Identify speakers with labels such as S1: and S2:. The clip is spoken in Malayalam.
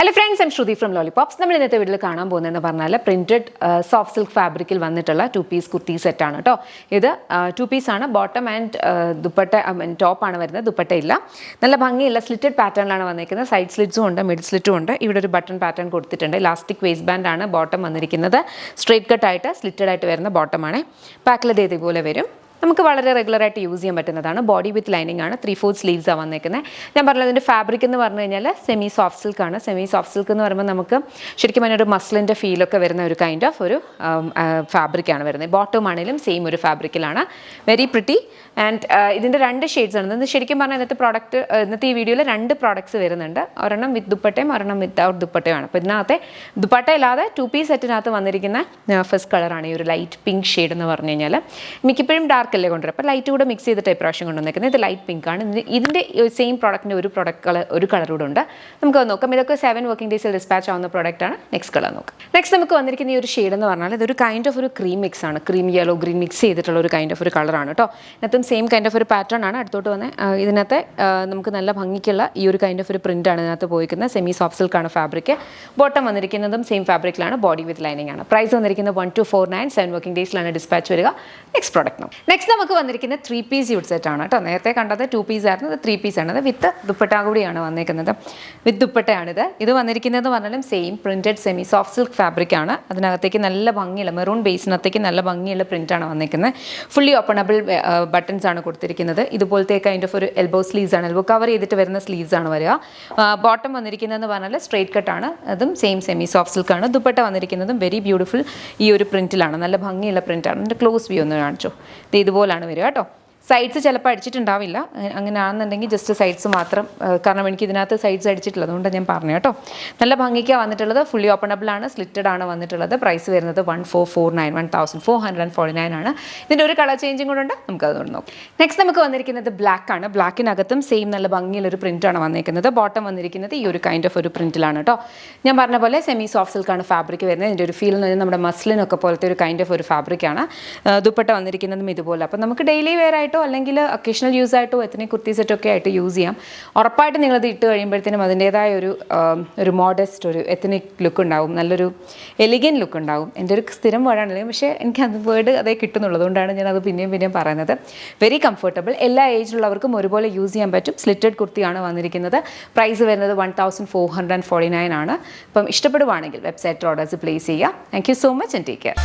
S1: Hello friends, I'm Shruthi from Lollipops. നമ്മൾ ഇന്നത്തെ വീട്ടിൽ കാണാൻ പോകുന്നതെന്ന് പറഞ്ഞാൽ പ്രിന്റഡ് സോഫ്റ്റ് സിൽക്ക് ഫാബ്രിക്കിൽ വന്നിട്ടുള്ള 2 പീസ് കുർത്തി സെറ്റാണ് കേട്ടോ. ഇത് 2 പീസാണ്. ബോട്ടം ആൻഡ് ദുപ്പട്ട ടോപ്പാണ് വരുന്നത്. ദുപ്പട്ട ഇല്ല. നല്ല ഭംഗിയുള്ള സ്ലിറ്റഡ് പാറ്റേണിലാണ് വന്നിരിക്കുന്നത്. സൈഡ് സ്ലിറ്റ്സും ഉണ്ട്, മിഡ് സ്ലിറ്റും ഉണ്ട്. ഇവിടെ ഒരു ബട്ടൺ പാറ്റേൺ കൊടുത്തിട്ടുണ്ട്. ഇലാസ്റ്റിക് വേസ്റ്റ് ബാൻഡ് ആണ് ബോട്ടം വന്നിരിക്കുന്നത്. സ്ട്രേറ്റ് കട്ടായിട്ട് സ്ലിറ്റഡ് ആയിട്ട് വരുന്ന ബോട്ടമാണ്. ബാക്കിൽ ഇതേപോലെ വരും. നമുക്ക് വളരെ റെഗുലറായിട്ട് യൂസ് ചെയ്യാൻ പറ്റുന്നതാണ്. ബോഡി വിത്ത് ലൈനിങ് ആണ്. 3/4 സ്ലീവ്സാണ് വന്നേക്കുന്നത്. ഞാൻ പറഞ്ഞത് അതിൻ്റെ ഫാബ്രിക് എന്ന് പറഞ്ഞു കഴിഞ്ഞാൽ സെമി സോഫ്റ്റ് സിൽക്ക് ആണ്. സെമി സോഫ്റ്റ് സിൽക്ക് എന്ന് പറയുമ്പോൾ നമുക്ക് ശരിക്കും അതിനൊരു മസ്ലിൻ്റെ ഫീലൊക്കെ വരുന്ന ഒരു കൈൻഡ് ഓഫ് ഒരു ഫാബ്രിക്കാണ് വരുന്നത്. ബോട്ടം ആണെങ്കിലും സെയിം ഒരു ഫാബ്രിക്കിലാണ്. Very pretty. ആൻഡ് ഇതിൻ്റെ 2 ഷെയ്ഡ്സ് ആണ്. ഇത് ശരിക്കും പറഞ്ഞാൽ ഇന്നത്തെ ഈ വീഡിയോയിൽ 2 പ്രോഡക്ട്സ് വരുന്നുണ്ട്. ഒരെണ്ണം വിത്ത് ദുപ്പട്ടയും ഒരെണ്ണം വിത്തൗട്ട് ദുപ്പട്ടയുമാണ്. അപ്പോൾ ഇതിനകത്തെ ദുപ്പട്ട ഇല്ലാതെ 2 പീസ് സെറ്റിനകത്ത് വന്നിരിക്കുന്ന ഫസ്റ്റ് കളറാണ് ഈ ഒരു ലൈറ്റ് പിങ്ക് ഷെയ്ഡ് എന്ന് പറഞ്ഞു കഴിഞ്ഞാൽ. മിക്കപ്പോഴും ഡാർക്ക് അല്ലേ കൊണ്ടുവരും. അപ്പോൾ ലൈറ്റ് കൂടെ മിക്സ് ചെയ്തിട്ട് ഇപ്രാവശ്യം കൊണ്ടുവന്നിരിക്കുന്നത്. ഇത് ലൈറ്റ് പിങ്ക് ആണ്. ഇതിൻ്റെ സെയിം പ്രോഡക്റ്റിൻ്റെ ഒരു കളർ കൂടെ ഉണ്ട്. നമുക്ക് നോക്കാം. ഇതൊക്കെ 7 വർക്കിംഗ് ഡേയ്സിൽ ഡിസ്പാച്ച് ആവുന്ന പ്രോഡക്റ്റാണ്. നെക്സ്റ്റ് കളർ നോക്കാം. നെക്സ്റ്റ് നമുക്ക് വന്നിരിക്കുന്ന ഈ ഒരു ഷെയ്ഡ് എന്ന് പറഞ്ഞാൽ ഇതൊരു കൈൻഡ് ഓഫ് ഒരു ക്രീം മിക്സ് ആണ്. ക്രീം യെല്ലോ ഗ്രീൻ മിക്സ് ചെയ്തിട്ടുള്ള ഒരു കൈൻഡ് ഓഫ് ഒരു കളറാണ് കേട്ടോ. ഇതിനകത്തും സെയിം കൈൻഡ് ഓഫ് ഒരു പാറ്റേൺ ആണ്. അടുത്തോട്ട് വന്ന് ഇതിനകത്ത് നമുക്ക് നല്ല ഭംഗിക്കുള്ള ഈ ഒരു കൈൻഡ് ഓഫ് ഒരു പ്രിൻ്റ് ആണ് ഇതിനകത്ത് പോയിരിക്കുന്നത്. സെമി സോഫ്റ്റ് സിൽക്ക് ആണ് ഫാബ്രിക്. ബോട്ടം വന്നിരിക്കുന്നതും സെയിം ഫാബ്രിക്കിലാണ്. ബോഡി വിത്ത് ലൈനിങ് ആണ്. പ്രൈസ് വന്നിരിക്കുന്നത് 1249. 7 വർക്കിംഗ് ഡേയ്സിലാണ് ഡിസ്പാച്ച് വരിക. നെക്സ്റ്റ് പ്രോഡക്റ്റ് നോക്കാം. നെക്സ്റ്റ് നമുക്ക് വന്നിരിക്കുന്ന 3 പീസ് യൂട്ട് സെറ്റ് ആണ് കേട്ടോ. നേരത്തെ കണ്ടത് 2 പീസ് ആയിരുന്നു. ഇത് 3 പീസ് ആണ്. വിത്ത് ദുപ്പട്ട കൂടിയാണ് വന്നിരിക്കുന്നത്. വിത്ത് ദുപ്പട്ടയാണിത്. ഇത് വന്നിരിക്കുന്നത് പറഞ്ഞാലും same printed semi soft silk fabric ആണ്. അതിനകത്തേക്ക് നല്ല ഭംഗിയുള്ള മെറൂൺ ബേസിനകത്തേക്ക് നല്ല ഭംഗിയുള്ള പ്രിന്റാണ് വന്നിരിക്കുന്നത്. ഫുള്ളി ഓപ്പണബിൾ ബട്ടൺസ് ആണ് കൊടുത്തിരിക്കുന്നത്. ഇതുപോലത്തെ കൈൻഡ് ഓഫ് ഒരു എൽബോ സ്ലീവ്സ് ആണ്. എൽബോ കവർ ചെയ്തിട്ട് വരുന്ന സ്ലീവ്സ് ആണ് വരിക. ബോട്ടം വന്നിരിക്കുന്നതെന്ന് പറഞ്ഞാൽ സ്ട്രേറ്റ് കട്ടാണ്. അതും സെയിം സെമി സോഫ്റ്റ് സിൽക്ക് ആണ്. ദുപ്പട്ട വന്നിരിക്കുന്നതും വെരി ബ്യൂട്ടിഫുൾ ഈ ഒരു പ്രിന്റിലാണ്. നല്ല ഭംഗിയുള്ള പ്രിന്റാണ്. എൻ്റെ ക്ലോസ് വ്യൂ ഒന്ന് കാണിച്ചു. ഇത് ഇതുപോലാണ് വരിക കേട്ടോ. സൈഡ്സ് ചിലപ്പോൾ അടിച്ചിട്ടുണ്ടാവില്ല. അങ്ങനെ ആണെന്നുണ്ടെങ്കിൽ ജസ്റ്റ് സൈഡ്സ് മാത്രം. കാരണം എനിക്ക് ഇതിനകത്ത് സൈഡ്സ് അടിച്ചിട്ടില്ല. അതുകൊണ്ട് ഞാൻ പറഞ്ഞു കേട്ടോ. നല്ല ഭംഗിക്കാണ് വന്നിട്ടുള്ളത്. ഫുള്ളി ഓപ്പണബിൾ ആണ്. സ്ലിറ്റഡ് ആണ് വന്നിട്ടുള്ളത്. പ്രൈസ് വരുന്നത് 1449 ആണ്. ഇതിൻ്റെ ഒരു കളർ ചേഞ്ചും കൂടെ ഉണ്ട്. നമുക്ക് അതുകൊണ്ട് നോക്കാം. നെക്സ്റ്റ് നമുക്ക് വന്നിരിക്കുന്നത് ബ്ലാക്ക് ആണ്. ബ്ലാക്കിനകത്തും സെയിം നല്ല ഭംഗിയുള്ളൊരു പ്രിൻ്റാണ് വന്നിരിക്കുന്നത്. ബോട്ടം വന്നിരിക്കുന്നത് ഈ ഒരു കൈൻഡ് ഓഫ് ഒരു പ്രിൻറ്റിലാണ് കേട്ടോ. ഞാൻ പറഞ്ഞ പോലെ സെമി സോഫ്റ്റ് സിൽക്കാണ് ഫാബ്രിക് വരുന്നത്. ഇതിൻ്റെ ഒരു ഫീൽ എന്ന് പറഞ്ഞാൽ നമ്മുടെ മസ്ലിനൊക്കെ പോലത്തെ ഒരു കൈൻഡ് ഓഫ് ഒരു ഫാബ്രിക്കാണ്. ദുപ്പട്ട വന്നിരിക്കുന്നതും ഇതുപോലെ. അപ്പോൾ നമുക്ക് ഡെയിലി വെയർ ആയിട്ടോ അല്ലെങ്കിൽ ഒക്കേഷണൽ യൂസ് ആയിട്ടോ എത്തനിക് കുർത്തി സെറ്റൊക്കെ ആയിട്ട് യൂസ് ചെയ്യാം. ഉറപ്പായിട്ട് നിങ്ങളത് ഇട്ട് കഴിയുമ്പോഴത്തേനും അതിൻ്റേതായ ഒരു മോഡസ്റ്റ് ഒരു എത്തനിക് ലുക്ക് ഉണ്ടാവും. നല്ലൊരു എലിഗൻ ലുക്ക് ഉണ്ടാവും. എൻ്റെ ഒരു സ്ഥിരം വേർഡാണ്. പക്ഷേ എനിക്ക് അത് വേർഡ് അതേ കിട്ടുന്നുള്ളൂ. അതുകൊണ്ടാണ് ഞാനത് പിന്നെയും പറയുന്നത്. Very comfortable. എല്ലാ ഏജിലുള്ളവർക്കും ഒരുപോലെ യൂസ് ചെയ്യാൻ പറ്റും. സ്ലിറ്റഡ് കുർത്തിയാണ് വന്നിരിക്കുന്നത്. പ്രൈസ് വരുന്നത് 1449 ആണ്. അപ്പം ഇഷ്ടപ്പെടുവാണെങ്കിൽ വെബ്സൈറ്റിൽ ഓർഡേഴ്സ് പ്ലേസ് ചെയ്യുക. Thank you so much and take care.